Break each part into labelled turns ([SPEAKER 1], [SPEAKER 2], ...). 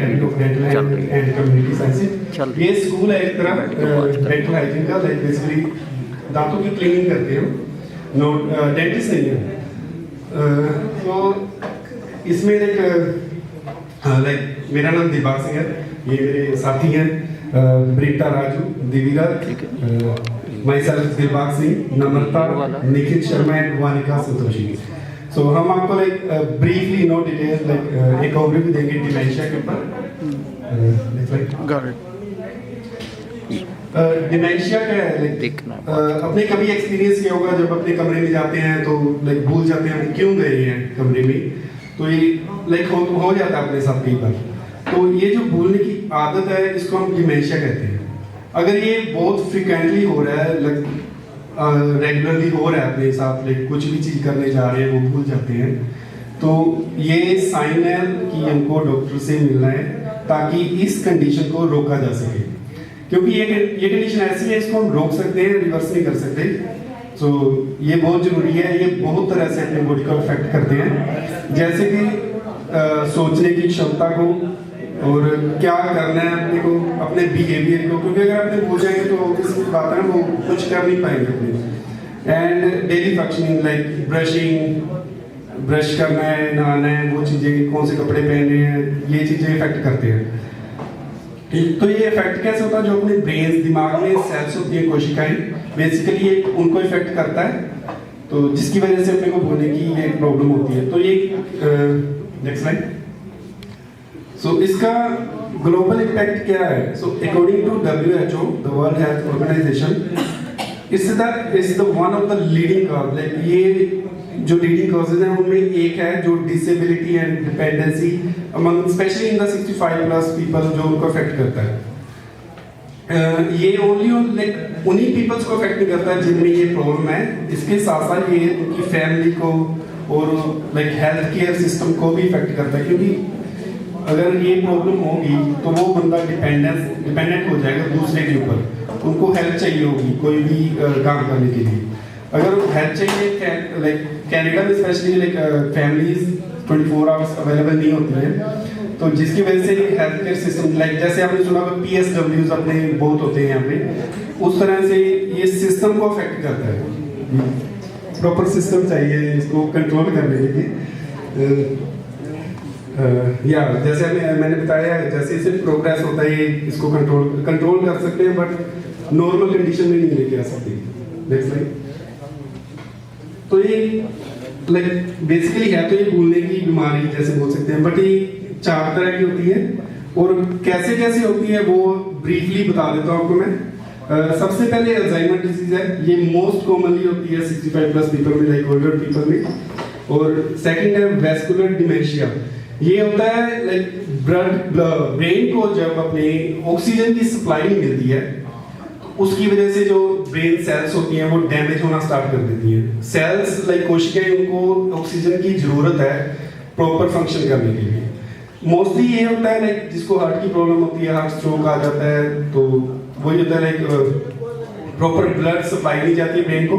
[SPEAKER 1] And community sciences. ये school है एक तरह डेंटल हाइजीन का, लाइक बेसिकली दांतों की क्लीनिंग करते हो, नो डेंटिस्ट नहीं है। तो इसमें लाइक मेरा नाम दिलबाग सिंह है, ये मेरे साथी हैं Brita Raju, Divira, myself Dilbagh Singh, Namrata, Nikhil Sharma and Vanika Santoshi. So हम आपको like briefly know details like एक ओवरव्यू देंगे डिमेंशिया के ऊपर। डिमेंशिया क्या है, लाइक अपने कभी एक्सपीरियंस किया होगा जब अपने कमरे में जाते हैं तो लाइक भूल जाते हैं हम क्यों गए हैं कमरे में, तो ये लाइक हो जाता है अपने साथ कई बार। तो ये जो भूलने की आदत है इसको हम डिमेंशिया कहते हैं। अगर ये बहुत फ्रिक्वेंटली हो रहा है, लाइक रेगुलरली हो रहा है अपने साथ, लाइक कुछ भी चीज करने जा रहे हैं वो भूल जाते हैं, तो ये साइन है कि हमको डॉक्टर से मिलना है ताकि इस कंडीशन को रोका जा सके। क्योंकि ये कंडीशन ऐसी है, इसको हम रोक सकते हैं, रिवर्स नहीं कर सकते। तो ये बहुत जरूरी है। ये बहुत तरह से अपने बॉडी को अफेक्ट करते हैं, जैसे कि सोचने की क्षमता को और क्या करना है अपने को, अपने बिहेवियर को, क्योंकि अगर अपने भूल जाएंगे तो ऑब्वियसली बात है वो कुछ कर नहीं पाएंगे अपने। And daily functioning like brush करना है, नहाना है, वो चीज़ें, कौन से कपड़े पहने हैं, ये चीज़ें इफेक्ट करते हैं। तो ये इफेक्ट कैसे होता है, जो अपने ब्रेन दिमाग में सेल्स होती है, कोशिकाएं, बेसिकली ये उनको इफेक्ट करता है, तो जिसकी वजह से अपने को भूलने की ये प्रॉब्लम होती है। तो ये नेक्स्ट स्लाइड। सो इसका ग्लोबल इम्पैक्ट क्या है? So according to WHO, the world health organisation, is the one of the leading cause. Like ये जो लीडिंग कॉजेज हैं उनमें एक है जो disability and dependency among specially in the 65+ people, जो उनको अफेक्ट करता है। ये ओनली लाइक उन्हीं पीपल्स को अफेक्ट नहीं करता है जिनमें ये प्रॉब्लम है, इसके साथ साथ ये उनकी फैमिली को और लाइक हेल्थ केयर सिस्टम को भी इफेक्ट करता है। क्योंकि अगर ये प्रॉब्लम होगी तो वो बंदा डिपेंडेंट हो जाएगा दूसरे के ऊपर, उनको हेल्प चाहिए होगी कोई भी काम करने के लिए। अगर हेल्प चाहिए, लाइक कनाडा में specially like families 24 hours available नहीं होती है, तो जिसकी वजह से हेल्थ केयर सिस्टम, लाइक जैसे आपने सुना PSWs अपने बहुत होते हैं यहाँ पे, उस तरह से ये सिस्टम को अफेक्ट करता है। प्रॉपर सिस्टम चाहिए इसको कंट्रोल करने के लिए। या जैसे मैंने बताया, जैसे जैसे प्रोग्रेस होता है इसको कंट्रोल कर सकते हैं, बट नॉर्मल कंडीशन में नहीं लेके आ सकते। Next slide. तो ये लाइक बेसिकली है तो ये भूलने की बीमारी जैसे बोल सकते हैं, बट ये 4 तरह की होती है और कैसे कैसे होती है वो ब्रीफली बता देता हूँ आपको मैं। सबसे पहले अल्जाइमर डिजीज है, ये मोस्ट कॉमनली होती है 65+ पीपल में, लाइक ओल्डर पीपल में। और सेकंड है वेस्कुलर डिमेंशिया, ये होता है लाइक ब्रेन को जब अपने ऑक्सीजन की सप्लाई मिलती है तो उसकी वजह से जो ब्रेन सेल्स होती हैं वो डैमेज होना स्टार्ट कर देती हैं। सेल्स लाइक कोशिकाएं, उनको ऑक्सीजन की जरूरत है प्रॉपर फंक्शन करने के लिए। मोस्टली ये होता है लाइक जिसको हार्ट की प्रॉब्लम होती है, हार्ट स्ट्रोक आ जाता है, तो वही होता है लाइक प्रॉपर ब्लड सप्लाई नहीं जाती ब्रेन को,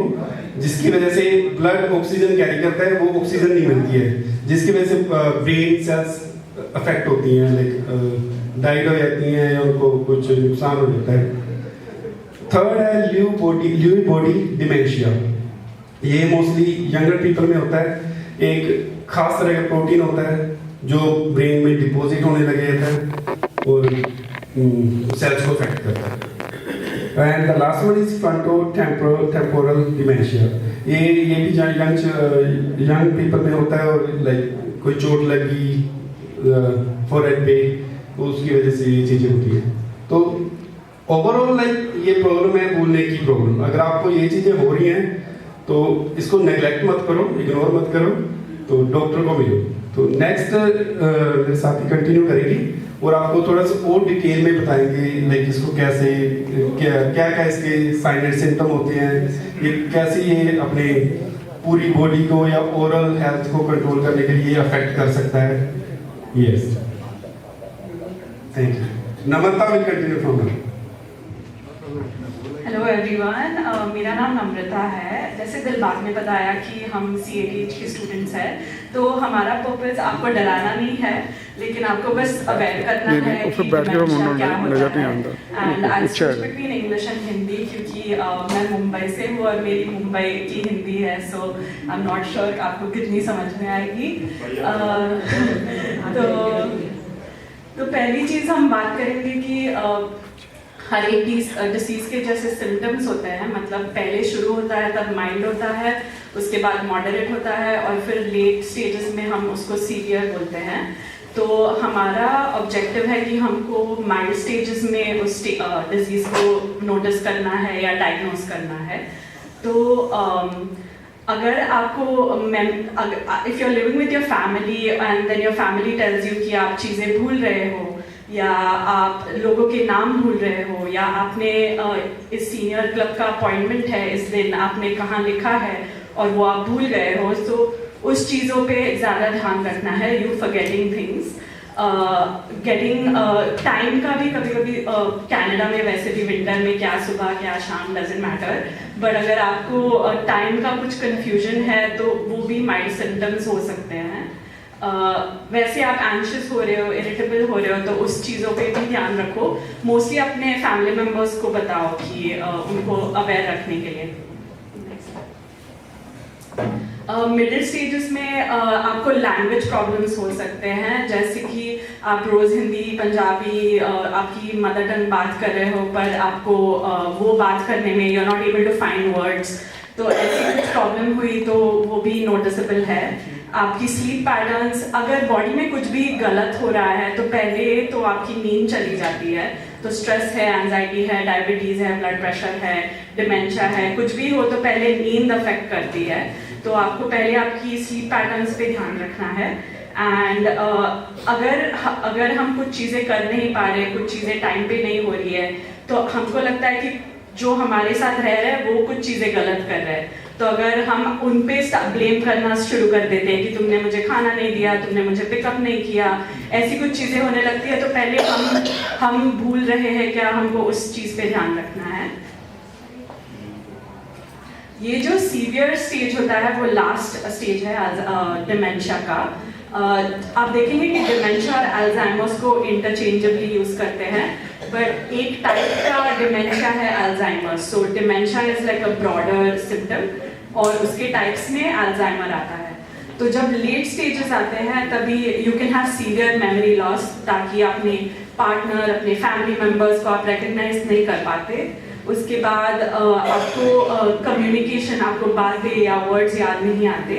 [SPEAKER 1] जिसकी वजह से ब्लड ऑक्सीजन कैरी करता है, वो ऑक्सीजन नहीं मिलती है, जिसकी वजह से ब्रेन सेल्स अफेक्ट होती हैं, लाइक डाइड हो जाती हैं या उनको कुछ नुकसान हो जाता है। थर्ड है ल्यूई बॉडी डिमेंशिया, ये मोस्टली यंगर पीपल में होता है। एक खास तरह का प्रोटीन होता है जो ब्रेन में डिपॉजिट होने लगे जाता है और सेल्स को अफेक्ट करता है। And the last one is frontotemporal dementia, ये भी यंग पीपल में होता है और लाइक कोई चोट लगी फोरहेड पे तो उसकी वजह से ये चीजें होती है। तो ओवरऑल लाइक ये प्रॉब्लम है भूलने की प्रॉब्लम। अगर आपको ये चीजें हो रही हैं तो इसको नेग्लेक्ट मत करो, इग्नोर मत करो, तो डॉक्टर को मिलो। तो नेक्स्ट मेरे साथ ही कंटिन्यू करेंगे और आपको थोड़ा सा और डिटेल में बताएंगे लाइक इसको कैसे क्या इसके साइन एंड सिम्टम होते हैं, ये कैसे ये अपने पूरी बॉडी को या ओरल हेल्थ को कंट्रोल करने के लिए अफेक्ट कर सकता है। Yes, thank you. Namrata will continue from here.
[SPEAKER 2] Hello everyone, मेरा नाम नम्रता है। जैसे दिलबाग ने बताया कि हम CADH के स्टूडेंट्स हैं, तो हमारा पर्पस आपको डराना नहीं है, लेकिन आपको बस अवेयर करना है कि डिमेंशिया क्या होता है। And I switch between English and Hindi क्योंकि मैं मुंबई से हूँ और मेरी मुंबई की हिंदी है, सो आई एम नॉट श्योर आपको कितनी समझ में आएगी। तो पहली चीज़ हम बात करेंगे कि हर एक डिसीज़ के जैसे सिम्टम्स होते हैं, मतलब पहले शुरू होता है तब माइल्ड होता है, उसके बाद मॉडरेट होता है और फिर लेट स्टेजेस में हम उसको सीवियर बोलते हैं। तो हमारा ऑब्जेक्टिव है कि हमको माइल्ड स्टेजेस में उस डिजीज़ को नोटिस करना है या डायग्नोस करना है। तो अगर आपको if you are living with your family and then your family tells you कि आप चीज़ें भूल रहे हो या आप लोगों के नाम भूल रहे हो या आपने इस सीनियर क्लब का अपॉइंटमेंट है इस दिन, आपने कहाँ लिखा है और वो आप भूल गए हो, तो उस चीज़ों पे ज़्यादा ध्यान रखना है। You forgetting things, getting time का भी कभी कभी कनाडा में वैसे भी विंटर में क्या सुबह क्या शाम डजेंट मैटर, बट अगर आपको टाइम का कुछ कन्फ्यूजन है तो वो भी माइल्ड सिम्टम्स हो सकते हैं। वैसे आप एंशियस हो रहे हो, इरिटेबल हो रहे हो, तो उस चीज़ों पे भी ध्यान रखो। मोस्टली अपने फैमिली मेम्बर्स को बताओ कि उनको अवेयर रखने के लिए। मिडिल स्टेजेस में आपको लैंग्वेज प्रॉब्लम्स हो सकते हैं, जैसे कि आप रोज़ हिंदी पंजाबी आपकी मदर टंग बात कर रहे हो पर आपको वो बात करने में you are not able to find words, तो ऐसी कुछ प्रॉब्लम हुई तो वो भी नोटिसेबल है। आपकी स्लीप पैटर्न्स, अगर बॉडी में कुछ भी गलत हो रहा है तो पहले तो आपकी नींद चली जाती है, तो स्ट्रेस है, एंजाइटी है, डायबिटीज़ है, ब्लड प्रेशर है, डिमेंशिया है, कुछ भी हो तो पहले नींद अफेक्ट करती है। तो आपको पहले आपकी स्लीप पैटर्न्स पे ध्यान रखना है। एंड अगर हम कुछ चीज़ें कर नहीं पा रहे, कुछ चीज़ें टाइम पे नहीं हो रही है, तो हमको लगता है कि जो हमारे साथ रह रहे हैं वो कुछ चीज़ें गलत कर रहे हैं, तो अगर हम उन पे ब्लेम करना शुरू कर देते हैं कि तुमने मुझे खाना नहीं दिया, तुमने मुझे पिकअप नहीं किया, ऐसी कुछ चीज़ें होने लगती है, तो पहले हम भूल रहे हैं क्या, हमको उस चीज़ पे ध्यान रखना है। ये जो सीवियर स्टेज होता है वो लास्ट स्टेज है डिमेंशिया का। आप देखेंगे कि डिमेंशिया और अल्जाइमर्स को इंटरचेंजेबली यूज़ करते हैं, बट एक टाइप का डिमेंशिया है Alzheimer's. So dementia is like a broader symptom और उसके टाइप्स में अल्जाइमर आता है। तो जब लेट स्टेजेस आते हैं तभी you can have severe memory loss, ताकि अपने पार्टनर, अपने फैमिली मेम्बर्स को आप रिकग्नाइज नहीं कर पाते। उसके बाद आपको कम्युनिकेशन, आपको बातें या वर्ड्स याद नहीं आते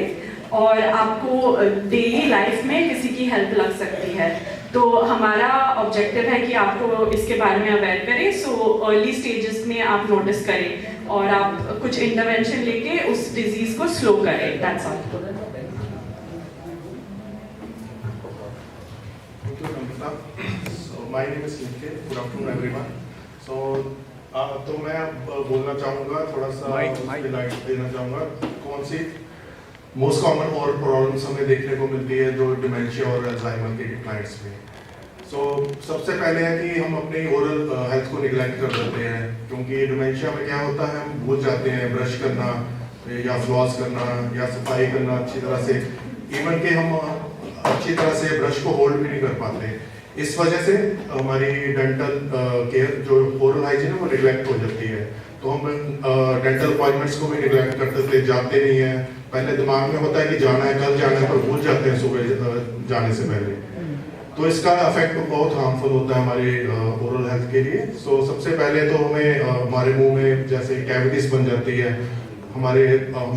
[SPEAKER 2] और आपको डेली लाइफ में किसी की हेल्प लग सकती है। तो हमारा ऑब्जेक्टिव है कि आपको इसके बारे में अवेयर करें, सो अर्ली स्टेजेस में आप नोटिस करें और आप कुछ इंटरवेंशन लेके उस डिजीज को स्लो करें, that's all.
[SPEAKER 3] My name is Nikhil, good afternoon everyone. So तो मैं बोलना चाहूँगा, थोड़ा सा लाइट देना चाहूँगा कौन सी मोस्ट कॉमन और प्रॉब्लम्स हमें देखने को मिलती है जो डिमेंशिया और अल्जाइमर के क्लाइंट्स में। सो सबसे पहले है कि हम अपनी ओरल हेल्थ को निगलेक्ट कर देते हैं, क्योंकि डिमेंशिया में क्या होता है, हम भूल जाते हैं ब्रश करना या फ्लॉस करना या सफाई करना अच्छी तरह से, इवन कि हम अच्छी तरह से ब्रश को होल्ड भी नहीं कर पाते। इस वजह से हमारी डेंटल केयर जो ओरल हाइजीन है वो निगलेक्ट हो जाती है। तो हम डेंटल अपॉइंटमेंट्स को भी निगलेक्ट करते थे, जाते नहीं हैं। पहले दिमाग में होता है कि जाना है, कल जाना है, पर भूल जाते हैं सुबह जाने से पहले। तो इसका इफेक्ट बहुत हार्मफुल होता है हमारे ओरल हेल्थ के लिए। सो सबसे पहले तो हमें हमारे मुंह में जैसे कैविटीज बन जाती है, हमारे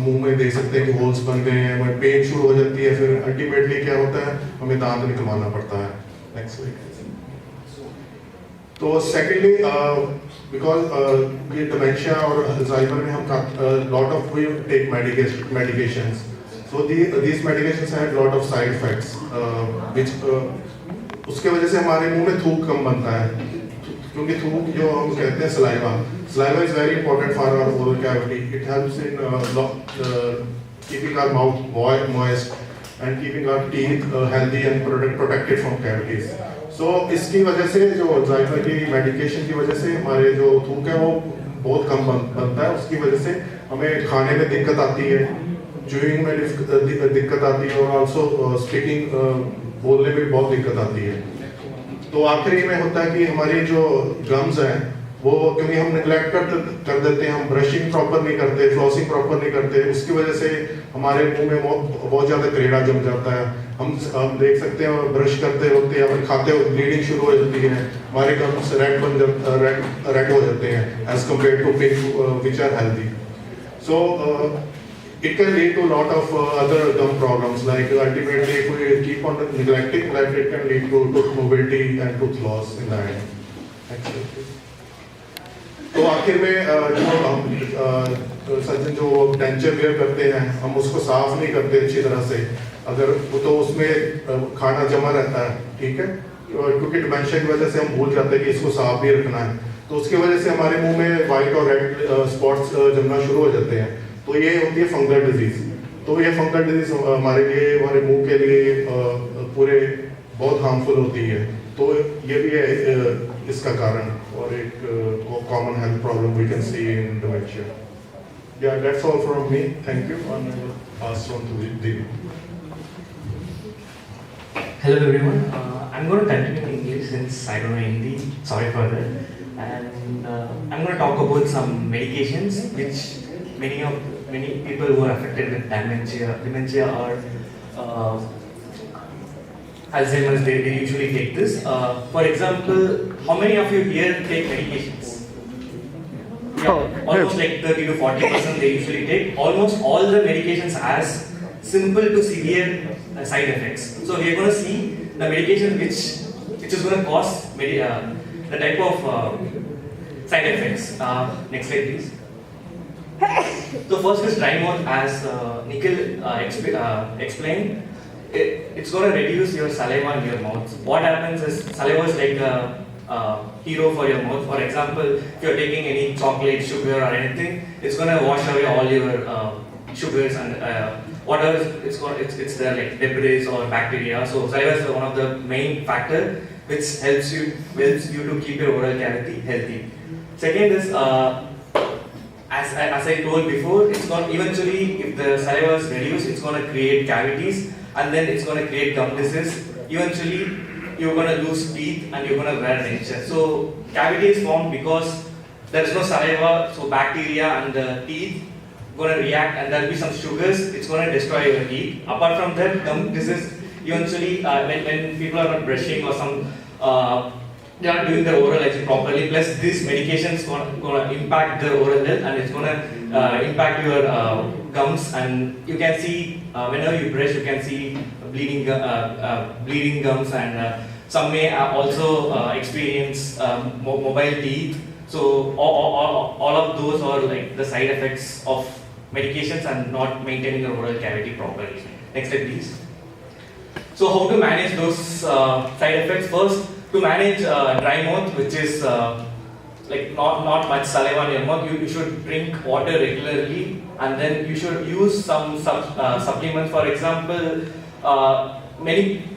[SPEAKER 3] मुंह में देख सकते हैं कि होल्स बन गए हैं, हमें पेन शुरू हो जाती है, फिर अल्टीमेटली क्या होता है, हमें दांत निकलवाना पड़ता है। Next week. तो सेकेंडली बिकॉज ये डिमेंशिया और अल्जाइमर में हम lot of we take medications, so these medications have lot of side effects which उसके वजह से हमारे मुंह में थूक कम बनता है, क्योंकि थूक जो हम कहते हैं saliva is very important for our oral cavity. It helps in keeping our mouth moist and keeping our teeth healthy and protected from cavities. So इसकी वजह से जो अल्जाइमर की मेडिकेशन की वजह से हमारे जो थूक है वो बहुत कम बनता है। उसकी वजह से हमें खाने में दिक्कत आती है, च्यूइंग में दिक्कत आती है, और आल्सो स्पीकिंग बोलने में बहुत दिक्कत आती है। तो आखिरी में होता है कि हमारी जो गम्स हैं वो, क्योंकि हम निगलेक्ट कर देते हैं, हम ब्रशिंग प्रॉपर नहीं करते, फ्लॉसिंग प्रॉपर नहीं करते, उसकी वजह से हमारे मुंह में बहुत ज़्यादा करेड़ा जम जाता है। हम देख सकते हैं ब्रश करते वक्त या फिर खाते वक्त ब्लीडिंग शुरू हो जाती है, हमारे गम्स रेड हो जाते हैं as compare to pink which are healthy. So it can lead to a lot of other gum problems, like ultimately if we keep on neglecting that, it can lead to tooth mobility and tooth loss in the end. Actually. तो आखिर में जो हम सचिन जो denture where करते हैं, हम उसको साफ नहीं करते अच्छी तरह से, अगर वो तो उसमें खाना जमा रहता है, ठीक है, क्योंकि डिमेंशिया की वजह से हम भूल जाते हैं कि इसको साफ भी रखना है, तो उसकी वजह से हमारे मुंह में वाइट और रेड स्पॉट्स जमना शुरू हो जाते हैं। तो ये होती है फंगल डिजीज। तो ये फंगल डिजीज हमारे लिए, हमारे मुंह के लिए पूरे बहुत हार्मफुल होती है। तो ये भी है इसका कारण और एक common health problem we can see in dementia. Yeah, that's all from me. Thank you. And I will pass on to Devi.
[SPEAKER 4] Hello everyone. I'm going to continue in English since I don't know Hindi. Sorry for that. And I'm going to talk about some medications which many people who are affected with dementia or Alzheimer's, they usually take this. For example, how many of you here take medications? Yeah, almost like 30 to 40% they usually take. Almost all the medications has simple to severe side effects. So we are going to see the medication which is going to cause the type of side effects. Next slide please. So first is dry mouth, as Nikhil explained. It's going to reduce your saliva in your mouth. What happens is saliva is like a hero for your mouth. For example, if you're taking any chocolate, sugar or anything, it's going to wash away all your sugars and whatever it's there, like debris or bacteria. So saliva is one of the main factor which helps you to keep your oral cavity healthy. Second is as I told before, it's going eventually, if the saliva is reduced, it's going to create cavities, and then it's going to create gum disease. Eventually, you're going to lose teeth and you're going to wear dentures. So cavity is formed because there is no saliva, so bacteria and the teeth going to react, and there will be some sugars. It's going to destroy your teeth. Apart from that, gum disease eventually when people are not brushing or some they are doing their oral hygiene properly, plus this medication is going to impact the oral health, and it's going to impact your gums, and you can see whenever you brush, you can see bleeding gums and Some may also experience mobile teeth. So all of those are like the side effects of medications and not maintaining the oral cavity properly. Next slide, please. So how to manage those side effects? First, to manage dry mouth, which is like not much saliva in your mouth, you should drink water regularly, and then you should use some supplements. For example,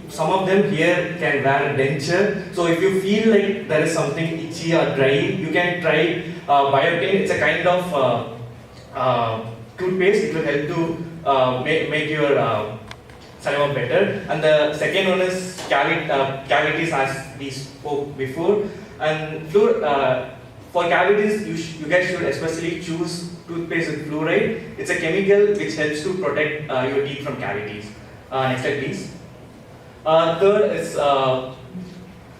[SPEAKER 4] some of them here can wear denture. So if you feel like there is something itchy or dry, you can try Biotin. It's a kind of toothpaste. It will help to make your saliva better. And the second one is cavities, as we spoke before. And for cavities, you guys should especially choose toothpaste with fluoride. It's a chemical which helps to protect your teeth from cavities. Next slide, please. Third is,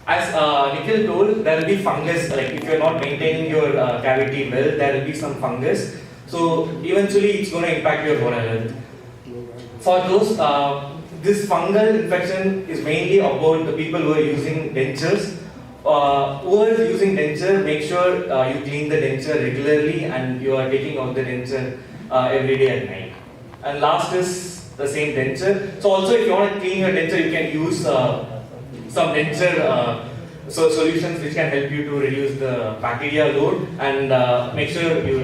[SPEAKER 4] as Nikhil told, there will be fungus. Like if you're not maintaining your cavity well, there will be some fungus. So eventually, it's going to impact your oral health. For those, this fungal infection is mainly about the people who are using dentures. Who is using denture, make sure you clean the denture regularly and you are taking out the denture every day at night. And last is the same denture. So also if you want to clean your denture, you can use some denture solutions which can help you to reduce the bacteria load and make sure you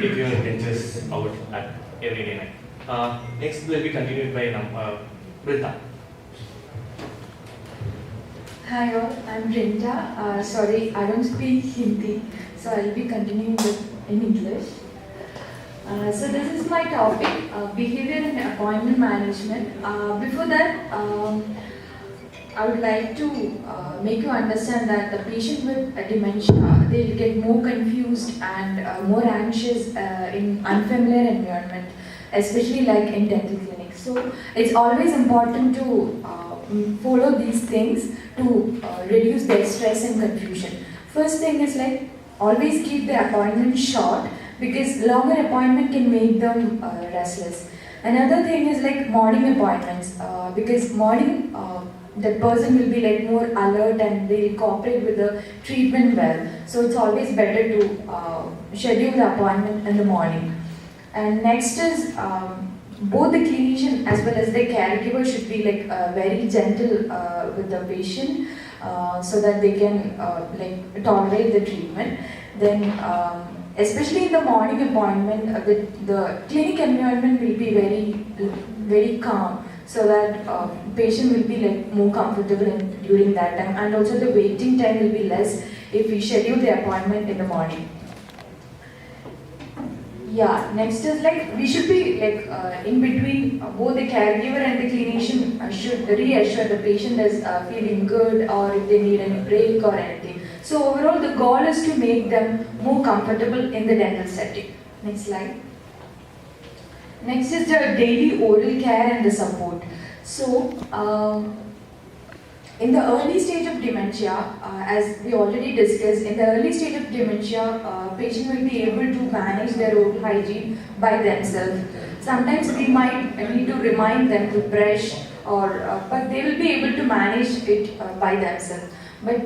[SPEAKER 4] take your dentures out at every day night. Next will be continued by Brinda.
[SPEAKER 5] Hi all, I'm Brinda. Sorry, I don't speak Hindi, so I'll be continuing in English. So this is my topic, behavior and appointment management. Before that, I would like to make you understand that the patient with dementia, they'll get more confused and more anxious in unfamiliar environment, especially like in dental clinics. So it's always important to follow these things to reduce their stress and confusion. First thing is like always keep the appointment short, because longer appointment can make them restless. Another thing is like morning appointments, because morning the person will be like more alert and they'll cooperate with the treatment well. So it's always better to schedule the appointment in the morning. And next is both the clinician as well as the caregiver should be like very gentle with the patient so that they can like tolerate the treatment. Then especially in the morning appointment, the clinic environment will be very calm, so that patient will be like more comfortable during that time, and also the waiting time will be less if we schedule the appointment in the morning. Yeah, next is like we should be like in between both the caregiver and the clinician should reassure the patient is feeling good or if they need any break or anything. So overall the goal is to make them more comfortable in the dental setting. Next slide. Next is the daily oral care and the support. So in the early stage of dementia, as we already discussed, in the early stage of dementia, patient will be able to manage their oral hygiene by themselves. Sometimes we might need to remind them to brush, but they will be able to manage it by themselves. But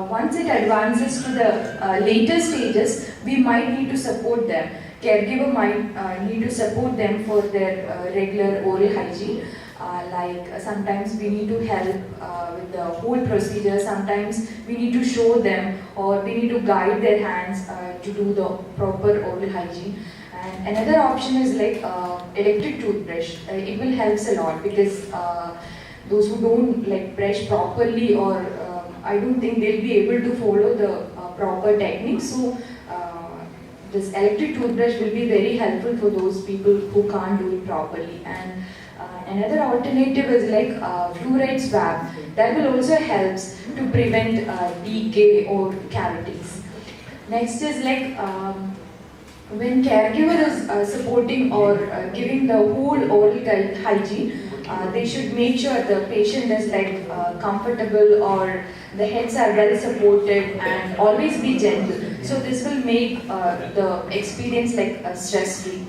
[SPEAKER 5] once it advances to the later stages, we might need to support them. Caregiver might need to support them for their regular oral hygiene. Sometimes we need to help with the whole procedure, sometimes we need to show them or we need to guide their hands to do the proper oral hygiene. And another option is like electric toothbrush. It will help a lot because those who don't like brush properly or I don't think they'll be able to follow the proper technique. So this electric toothbrush will be very helpful for those people who can't do it properly. And another alternative is like fluoride swab. That will also help to prevent decay or cavities. Next is like when caregiver is supporting or giving the whole oral hygiene, they should make sure the patient is like comfortable or the heads are well supported and always be gentle. So this will make the experience like stress-free.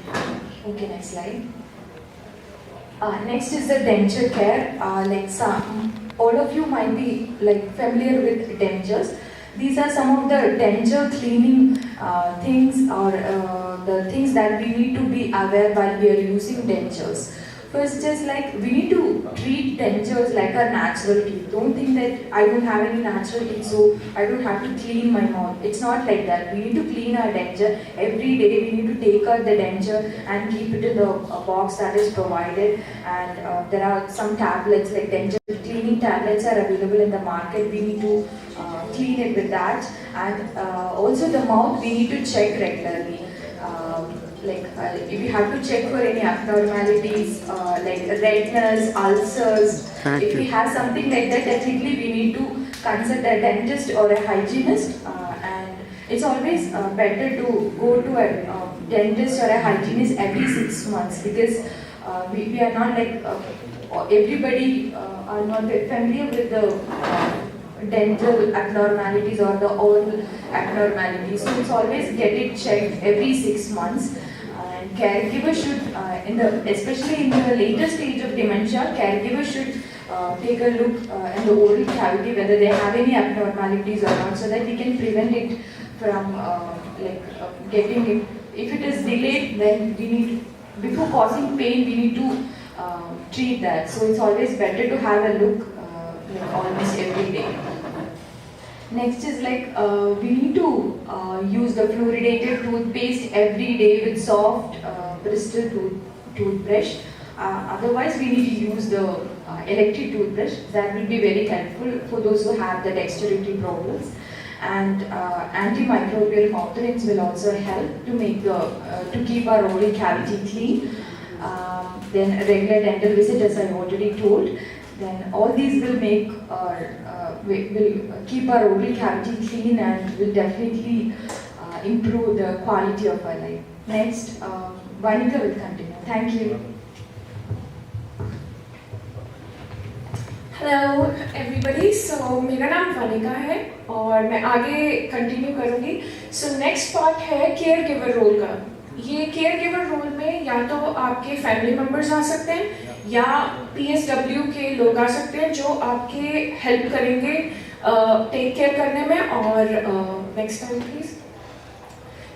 [SPEAKER 5] Okay, next slide. Next is the denture care. all of you might be like familiar with dentures. These are some of the denture cleaning things, or the things that we need to be aware while we are using dentures. First is like we need to treat dentures like a natural teeth. Don't think that I don't have any natural teeth, so I don't have to clean my mouth. It's not like that. We need to clean our denture every day. We need to take out the denture and keep it in the box that is provided. And there are some tablets like denture cleaning tablets are available in the market. We need to clean it with that. And also the mouth we need to check regularly. If you have to check for any abnormalities like redness, ulcers, if we have something like that, definitely we need to consult a dentist or a hygienist. And it's always better to go to a dentist or a hygienist every 6 months, because we are not like everybody are not familiar with the dental abnormalities or the oral abnormalities. So it's always get it checked every 6 months. And caregiver should, especially in the later stage of dementia, caregiver should take a look in the oral cavity whether they have any abnormalities or not, so that we can prevent it from getting it. If it is delayed, then we need, before causing pain, we need to treat that. So it's always better to have a look almost every day. Next is we need to use the fluoridated toothpaste every day with soft bristle toothbrush. Otherwise, we need to use the electric toothbrush. That will be very helpful for those who have the dexterity problems. And antimicrobial components will also help to make to keep our oral cavity clean. Then regular dental visit, as I already told. Then all these will make will keep our oral cavity clean and will definitely improve the quality of our life. Next, Vanika will continue. Thank you.
[SPEAKER 6] Hello everybody, so मेरा नाम वानिका है और मैं आगे continue करूँगी. So next part है caregiver role का. ये केयर गिवर रोल में या तो आपके फैमिली मेम्बर्स आ सकते हैं या PSW के लोग आ सकते हैं जो आपके हेल्प करेंगे टेक केयर करने में. और नेक्स्ट टाइम प्लीज.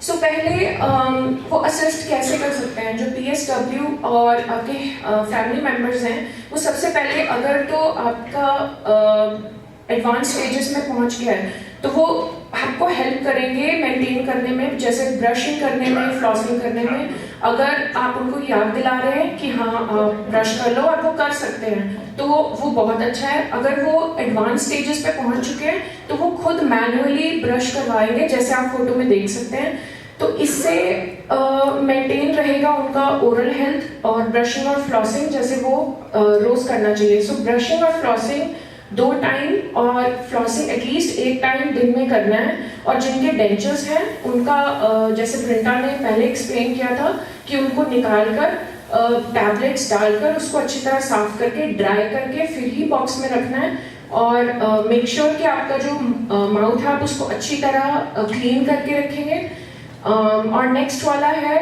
[SPEAKER 6] सो पहले वो असिस्ट कैसे कर सकते हैं जो PSW और आपके फैमिली मेम्बर्स हैं. वो सबसे पहले अगर तो आपका एडवांस स्टेजेस में पहुंच गया है तो वो आपको हेल्प करेंगे मेंटेन करने में, जैसे ब्रशिंग करने में, फ्लॉसिंग करने में. अगर आप उनको याद दिला रहे हैं कि हाँ आप ब्रश कर लो और वो कर सकते हैं तो वो बहुत अच्छा है. अगर वो एडवांस स्टेजेस पे पहुंच चुके हैं तो वो खुद मैनुअली ब्रश करवाएंगे, जैसे आप फोटो में देख सकते हैं. तो इससे मेंटेन रहेगा उनका ओरल हेल्थ. और ब्रशिंग और फ्लॉसिंग जैसे वो रोज करना चाहिए. सो ब्रशिंग और फ्लॉसिंग 2 टाइम और फ्लॉसिंग एटलीस्ट 1 टाइम दिन में करना है. और जिनके डेंचर्स हैं उनका जैसे प्रिंटा ने पहले एक्सप्लेन किया था कि उनको निकाल कर टैबलेट्स डालकर उसको अच्छी तरह साफ करके ड्राई करके फिर ही बॉक्स में रखना है. और मेक श्योर कि आपका जो माउथ है आप उसको अच्छी तरह क्लीन करके रखेंगे. और नेक्स्ट वाला है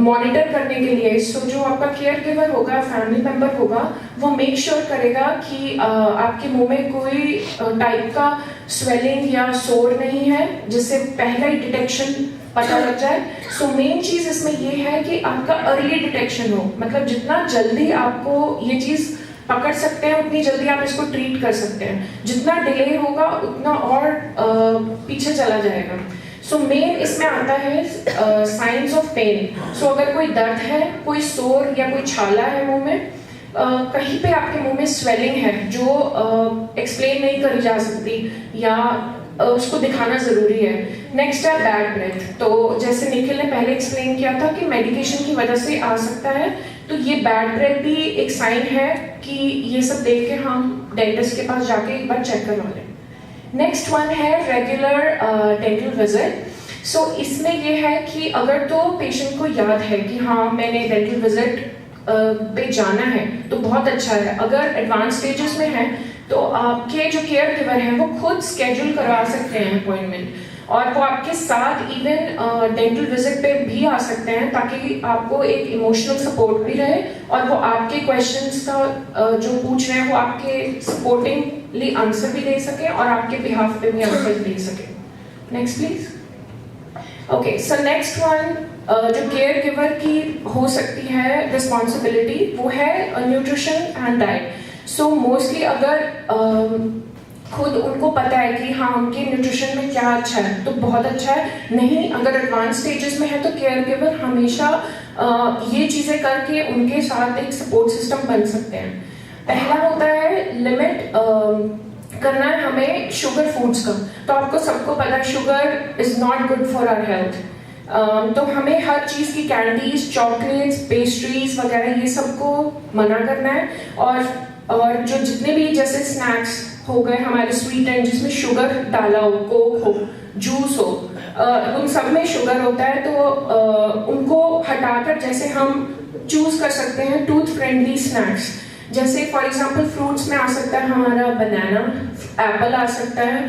[SPEAKER 6] मॉनिटर करने के लिए. सो जो आपका केयर गिवर होगा, फैमिली मेंबर होगा, वो मेक श्योर करेगा कि आपके मुंह में कोई टाइप का स्वेलिंग या सोर नहीं है, जिससे पहला ही डिटेक्शन पता लग जाए. सो मेन चीज इसमें ये है कि आपका अर्ली डिटेक्शन हो, मतलब जितना जल्दी आपको ये चीज पकड़ सकते हैं उतनी जल्दी आप इसको ट्रीट कर सकते हैं. जितना डिले होगा उतना और पीछे चला जाएगा. सो मेन इसमें आता है साइंस ऑफ पेन. सो अगर कोई दर्द है, कोई सोर या कोई छाला है मुंह में, कहीं पे आपके मुंह में स्वेलिंग है जो एक्सप्लेन नहीं करी जा सकती या उसको दिखाना जरूरी है. नेक्स्ट है बैड ब्रेथ. तो जैसे निखिल ने पहले एक्सप्लेन किया था कि मेडिकेशन की वजह से आ सकता है, तो ये बैड ब्रेथ भी एक साइन है कि ये सब देख के हम डेंटिस्ट के पास जाके एक बार चेक करवा लें. नेक्स्ट वन है रेगुलर डेंटल विजिट. सो इसमें ये है कि अगर तो पेशेंट को याद है कि हाँ मैंने डेंटल विजिट पे जाना है तो बहुत अच्छा है. अगर एडवांस स्टेजेस में है तो आपके जो केयर गिवर हैं वो खुद स्केड्यूल करवा सकते हैं अपॉइंटमेंट. और वो आपके साथ इवन डेंटल विजिट पे भी आ सकते हैं, ताकि आपको एक इमोशनल सपोर्ट भी रहे और वो आपके क्वेश्चंस का जो पूछ रहे हैं वो आपके सपोर्टिंगली आंसर भी दे सके और आपके बिहाफ पे भी आंसर दे सके। Next please. Okay, so next one जो केयर गिवर की हो सकती है रिस्पॉन्सिबिलिटी, वो है nutrition and diet. So mostly अगर खुद उनको पता है कि हाँ उनके न्यूट्रिशन में क्या अच्छा है तो बहुत अच्छा है, नहीं अगर एडवांस स्टेजेस में है तो केयर गिवर हमेशा ये चीज़ें करके उनके साथ एक सपोर्ट सिस्टम बन सकते हैं। पहला होता है लिमिट करना है हमें शुगर फूड्स का। तो आपको सबको पता है sugar is not good for our health. तो हमें हर चीज़ की कैंडीज, चॉकलेट्स, पेस्ट्रीज वगैरह ये सबको मना करना है। और जो जितने भी जैसे स्नैक्स हो गए हमारे स्वीट एंड जिसमें शुगर डाला हो, कोक हो, जूस हो, उन सब में शुगर होता है, तो उनको हटाकर जैसे हम चूज कर सकते हैं टूथ फ्रेंडली स्नैक्स। जैसे फॉर एग्जांपल फ्रूट्स में आ सकता है हमारा बनाना, एप्पल आ सकता है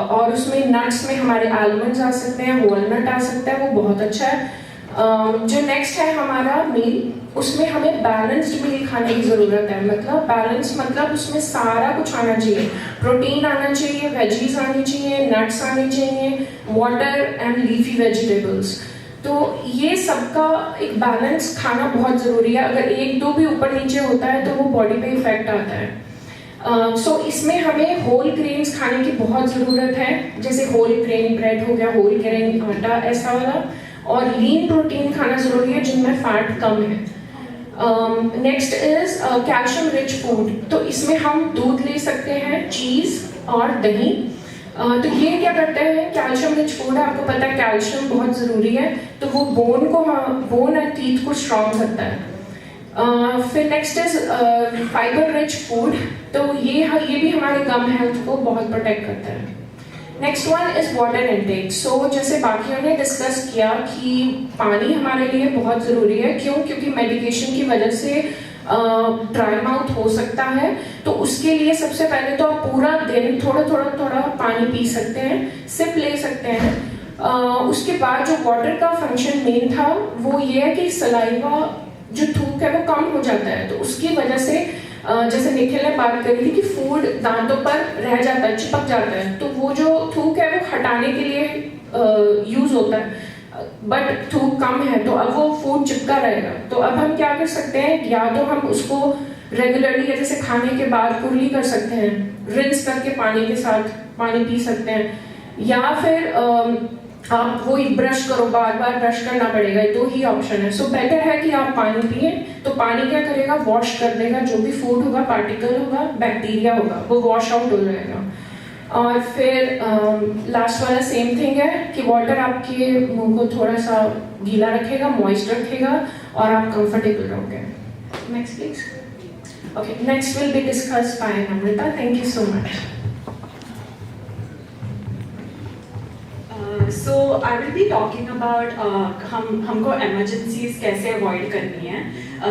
[SPEAKER 6] और उसमें नट्स में हमारे आलमंड्स आ सकते हैं, वॉलनट आ सकता है, वो बहुत अच्छा है। जो नेक्स्ट है हमारा मील, उसमें हमें बैलेंस्ड मील खाने की ज़रूरत है। मतलब बैलेंस मतलब उसमें सारा कुछ आना चाहिए, प्रोटीन आना चाहिए, वेजीज आनी चाहिए, नट्स आने चाहिए, वाटर एंड लीफी वेजिटेबल्स। तो ये सबका एक बैलेंस खाना बहुत ज़रूरी है। अगर एक दो भी ऊपर नीचे होता है तो वो बॉडी पे इफेक्ट आता है। सो इसमें हमें होल ग्रेन्स खाने की बहुत ज़रूरत है, जैसे होल ग्रेन ब्रेड हो गया, होल ग्रेन आटा, ऐसा वाला। और लीन प्रोटीन खाना ज़रूरी है जिनमें फैट कम है। Next is calcium rich food. तो इसमें हम दूध ले सकते हैं, चीज़ और दही। तो ये क्या करते हैं, कैल्शियम रिच फूड है, आपको पता है कैल्शियम बहुत ज़रूरी है, तो वो बोन और टीथ को स्ट्रॉन्ग करता है। फिर next is fibre rich food. तो ये भी हमारे गम हेल्थ को बहुत प्रोटेक्ट करता है। Next one is water intake. So जैसे बाकियों ने डिस्कस किया कि पानी हमारे लिए बहुत ज़रूरी है। क्यों? क्योंकि मेडिकेशन की वजह से ड्राई माउथ हो सकता है, तो उसके लिए सबसे पहले तो आप पूरा दिन थोड़ा पानी पी सकते हैं, सिप ले सकते हैं। उसके बाद जो वाटर का फंक्शन मेन था वो ये है कि सलाइवा जो थूक है वो कम हो जाता है। तो उसकी वजह से जैसे निखिल ने बात करी थी कि फूड दांतों पर रह जाता है, चिपक जाता है, तो वो जो थूक है वो हटाने के लिए यूज होता है, बट थूक कम है तो अब वो फूड चिपका रहेगा। तो अब हम क्या कर सकते हैं, या तो हम उसको रेगुलरली जैसे खाने के बाद कुरली कर सकते हैं, रिंस करके पानी के साथ पानी पी सकते हैं, या फिर आप वो ही ब्रश करो, बार बार ब्रश करना पड़ेगा, दो ही ऑप्शन है। सो बेटर है कि आप पानी पिए। तो पानी क्या करेगा, वॉश कर देगा जो भी फूड होगा, पार्टिकल होगा, बैक्टीरिया होगा, वो वॉश आउट हो जाएगा। और फिर लास्ट वाला सेम थिंग है कि वाटर आपके मुंह को थोड़ा सा गीला रखेगा, मॉइस्ट रखेगा और आप कंफर्टेबल रहोगे। Next please. Okay, next will be discussed bye Amrita. Thank you so much.
[SPEAKER 2] So I will be talking about हमको emergencies कैसे avoid करनी है।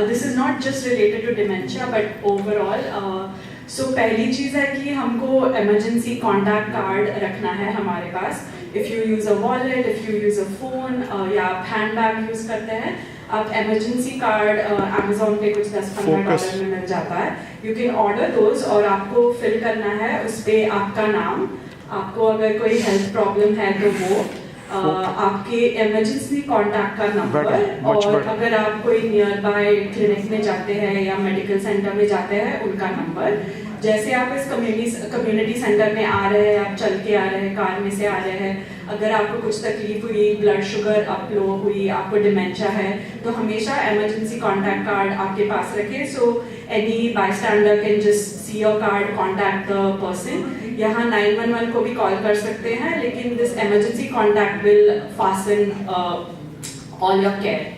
[SPEAKER 2] This is not just related to dementia but overall। So पहली चीज़ है कि हमको emergency contact card रखना है हमारे पास। If you use a wallet, if you use a phone या आप handbag use करते हैं, आप emergency card Amazon पे कुछ $10-15 में मिल जाता है। You can order those और आपको fill करना है उस पे आपका नाम, आपको अगर कोई हेल्थ प्रॉब्लम है तो वो आपके इमरजेंसी कांटेक्ट का नंबर, और अगर आप कोई नियर बाय क्लिनिक में जाते हैं या मेडिकल सेंटर में जाते हैं उनका नंबर। जैसे आप इस कम्युनिटी सेंटर में आ रहे हैं, आप चल के आ रहे हैं, कार में से आ रहे हैं, अगर आपको कुछ तकलीफ हुई, ब्लड शुगर अप लो हुई, आपको डिमेंशिया है, तो हमेशा इमरजेंसी कांटेक्ट कार्ड आपके पास रखें। So any bystander can just see your card, contact the person. यहाँ 911 को भी कॉल कर सकते हैं, लेकिन this emergency contact will fasten all your care.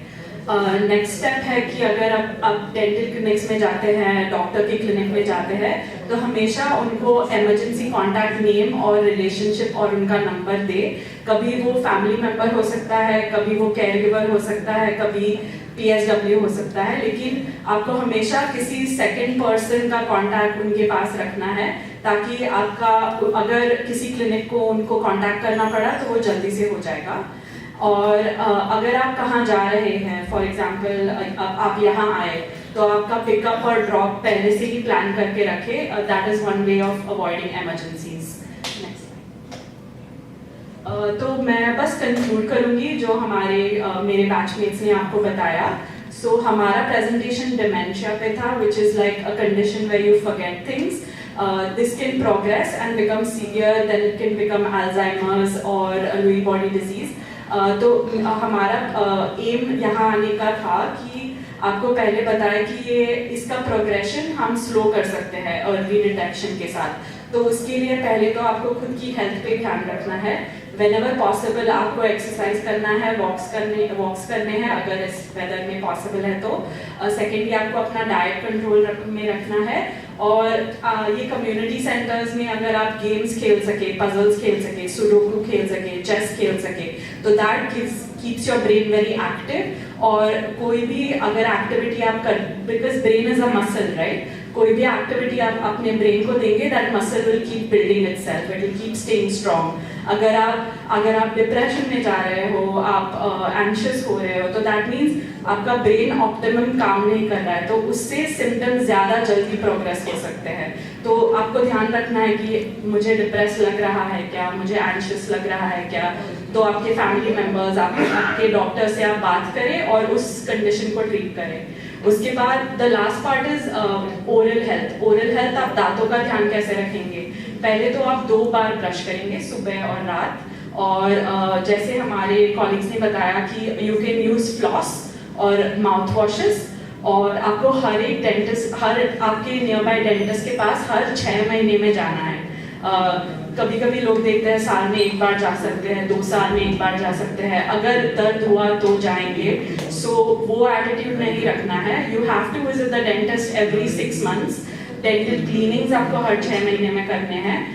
[SPEAKER 2] Next step है कि अगर आप डेंटल क्लिनिक्स में जाते हैं, डॉक्टर के क्लिनिक में जाते हैं, तो हमेशा उनको इमरजेंसी कॉन्टैक्ट नेम और रिलेशनशिप और उनका नंबर दे। कभी वो फैमिली मेम्बर हो सकता है, कभी वो केयर गिवर हो सकता है, कभी PSW हो सकता है, लेकिन आपको हमेशा किसी सेकंड पर्सन का कॉन्टैक्ट उनके पास रखना है ताकि आपका अगर किसी क्लिनिक को उनको कांटेक्ट करना पड़ा तो वो जल्दी से हो जाएगा। और अगर आप कहाँ जा रहे हैं, फॉर एग्जांपल आप यहाँ आए तो आपका पिकअप और ड्रॉप पहले से ही प्लान करके रखें। That is one way of avoiding emergencies. तो मैं बस कंक्लूड करूँगी जो हमारे मेरे बैचमेट्स ने आपको बताया। सो हमारा प्रेजेंटेशन डिमेंशिया पे था, which is like a condition where you forget things. This can progress and become severe, then it can become Alzheimer's or Lewy body disease. तो हमारा एम यहाँ आने का था कि आपको पहले बताया कि ये इसका प्रोग्रेशन हम स्लो कर सकते हैं अर्ली डिटेक्शन के साथ। तो उसके लिए पहले तो आपको खुद की हेल्थ पे ध्यान रखना है। Whenever possible आपको एक्सरसाइज करना है, वॉक्स करने हैं अगर इस वेदर में पॉसिबल है तो। सेकेंडली आपको अपना डाइट कंट्रोल में रखना है। और ये कम्युनिटी सेंटर्स में अगर आप गेम्स खेल सके, पजल्स खेल सके, सुडोकू खेल सके, चेस खेल सके, तो that keeps your brain very active. और कोई भी अगर एक्टिविटी आप कर, because brain is a muscle right, कोई भी एक्टिविटी आप अपने ब्रेन को देंगे that muscle will keep building itself, it will keep staying strong. अगर आप डिप्रेशन में जा रहे हो, आप एंशियस हो रहे हो, तो दैट मीन्स आपका ब्रेन ऑप्टिमम काम नहीं कर रहा है, तो उससे सिम्टम्स ज़्यादा जल्दी प्रोग्रेस हो सकते हैं। तो आपको ध्यान रखना है कि मुझे डिप्रेस लग रहा है क्या, मुझे एंशियस लग रहा है क्या, तो आपके फैमिली मेम्बर्स, आपके डॉक्टर से आप बात करें और उस कंडीशन को ट्रीट करें। उसके बाद the last part is oral health. Oral health आप दांतों का ध्यान कैसे रखेंगे? पहले तो आप 2 बार ब्रश करेंगे, सुबह और रात। और जैसे हमारे कॉलीग्स ने बताया कि यू कैन यूज फ्लॉस और माउथ वॉशेस। और आपको हर एक डेंटिस्ट, आपके नियर बाय डेंटिस्ट के पास हर 6 महीने में जाना है। कभी कभी लोग देखते हैं साल में 1 बार जा सकते हैं, 2 साल में 1 बार जा सकते हैं, अगर दर्द हुआ तो जाएंगे। सो वो एटीट्यूड नहीं रखना है। You have to visit the dentist every 6 months। Dental cleanings आपको हर 6 महीने में करने हैं।